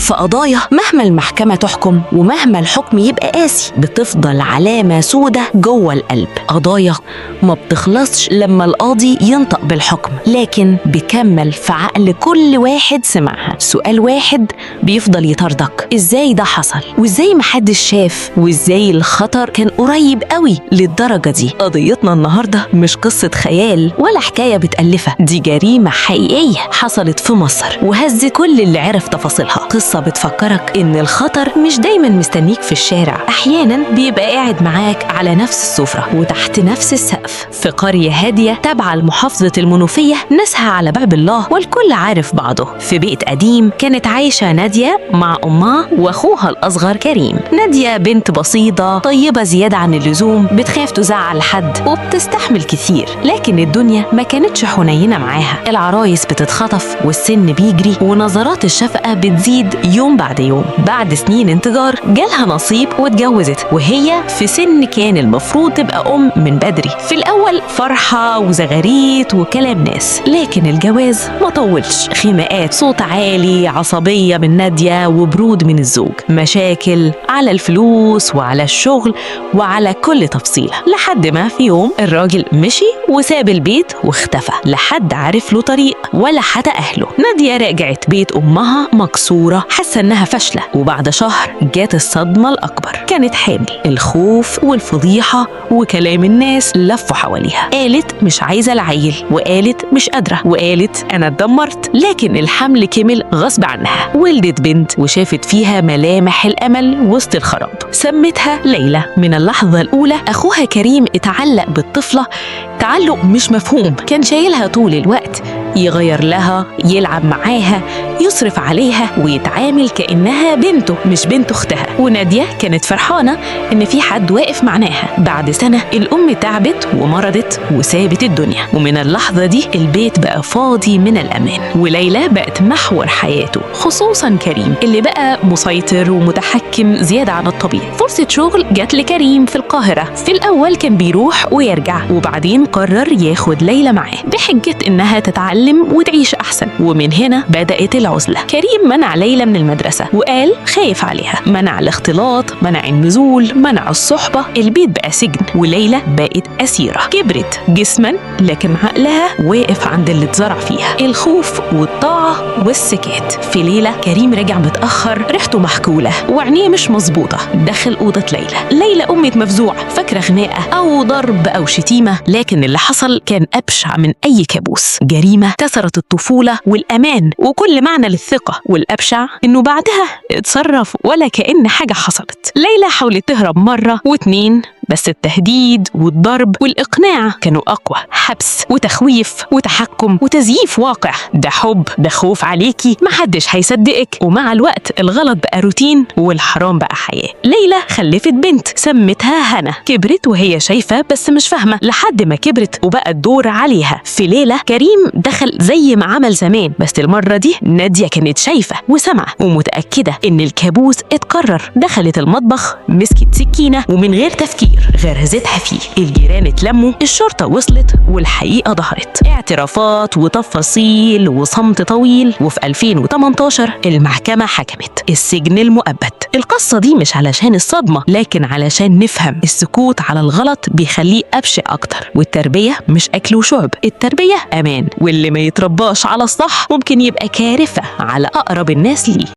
في قضايا مهما المحكمة تحكم ومهما الحكم يبقى قاسي بتفضل علامة سودة جوه القلب. قضايا ما بتخلصش لما القاضي ينطق بالحكم، لكن بيكمل في عقل كل واحد سمعها سؤال واحد بيفضل يطاردك: ازاي ده حصل؟ وازاي محدش شاف؟ وازاي الخطر كان قريب قوي للدرجة دي؟ قضيتنا النهاردة مش قصة خيال ولا حكاية بتألفها، دي جريمة حقيقية حصلت في مصر وهز كل اللي عرف تفاصيلها. قصة بتفكرك إن الخطر مش دايما مستنيك في الشارع، أحيانا بيبقى قاعد معاك على نفس السفرة وتحت نفس السقف في قرية هادية تابعة لمحافظة المنوفية، ناسها على باب الله والكل عارف بعضه. في بيت قديم كانت عايشة نادية مع أمها وأخوها الأصغر كريم. نادية بنت بسيطة طيبة زيادة عن اللزوم، بتخاف تزعل حد وبتستحمل كتير، لكن الدنيا ما كانتش حنينة معاها. العرايس بتتخطف والسن بيجري ونظرات الشفقة بتزيد يوم بعد يوم. بعد سنين انتظار جالها نصيب واتجوزت وهي في سن كان المفروض تبقى أم من بدري. في الأول فرحة وزغاريت وكلام ناس، لكن الجواز ما طولش. خناقات، صوت عالي، عصبية من نادية وبرود من الزوج، مشاكل على الفلوس وعلى الشغل وعلى كل تفصيلة، لحد ما في يوم الراجل مشي وساب البيت واختفى، لحد عارف له طريق ولا حتى أهله. نادية رجعت بيت أمها مكسورة، حاسة إنها فاشلة، وبعد شهر جات الصدمة الأكبر. كانت حامل. الخوف والفضيحة وكلام الناس لفوا حواليها. قالت مش عايزة العيل، وقالت مش قادرة، وقالت أنا اتدمرت، لكن الحمل كمل غصب عنها. ولدت بنت وشافت فيها ملامح الأمل وسط الخراب، سمتها ليلى. من اللحظة الأولى أخوها كريم اتعلق بالطفلة تعلق مش مفهوم، كان شايلها طول الوقت، يغير لها، يلعب معاها، يصرف عليها ويتعامل كأنها بنته مش بنت أختها. ونادية كانت فرحانة إن في حد واقف معناها. بعد سنة الأم تعبت ومرضت وسابت الدنيا، ومن اللحظة دي البيت بقى فاضي من الأمان، وليلى بقت محور حياته، خصوصا كريم اللي بقى مسيطر ومتحكم زيادة عن الطبيعي. فرصة شغل جات لكريم في القاهرة. في الأول كان بيروح ويرجع، وبعدين قرر ياخد ليلى معاه بحجة إنها تتعلم وتعيش أحسن. ومن هنا بدأت العزلة. كريم منع ليلى من المدرسة وقال خايف عليها، منع الاختلاط، منع النزول، منع الصحبة. البيت بقى سجن وليلى بقت أسيرة. كبرت جسما لكن عقلها واقف عند اللي اتزرع فيها، الخوف والطاعة والسكات. في ليلة كريم رجع متأخر، ريحته محكولة وعينيه مش مظبوطة، دخل أوضة ليلى قمت مفزوعة، فاكرة خناقة أو ضرب أو شتيمة، لكن اللي حصل كان أبشع من أي كابوس. جريمة كسرت الطفولة والأمان وكل معنى للثقة، والأبشع إنه بعدها اتصرف ولا كأن حاجة حصلت. ليلى حاولت تهرب مرة واتنين، بس التهديد والضرب والإقناع كانوا أقوى. حبس وتخويف وتحكم وتزييف واقع، ده حب، ده خوف عليكي، محدش هيصدقك. ومع الوقت الغلط بقى روتين والحرام بقى حياة. ليلى خلفت بنت سمتها هنا. كبرت وهي شايفة بس مش فاهمة، لحد ما كبرت وبقى الدور عليها. في ليلة كريم دخل زي ما عمل زمان، بس المرة دي نادية كانت شايفة وسمع ومتأكدة إن الكابوس اتكرر. دخلت المطبخ، مسكت سكينة ومن غير تفكير غرزتها فيه. الجيران اتلموا، الشرطة وصلت، والحقيقة ظهرت. اعترافات وتفاصيل وصمت طويل، وفي 2018 المحكمة حكمت السجن المؤبد. القصة دي مش علشان الصدمة، لكن علشان نفهم السكوت على الغلط بيخليه أبشع أكتر. والتربية مش أكل وشرب، التربية أمان، واللي ما يترباش على الصح ممكن يبقى كارثة على أقرب الناس ليه.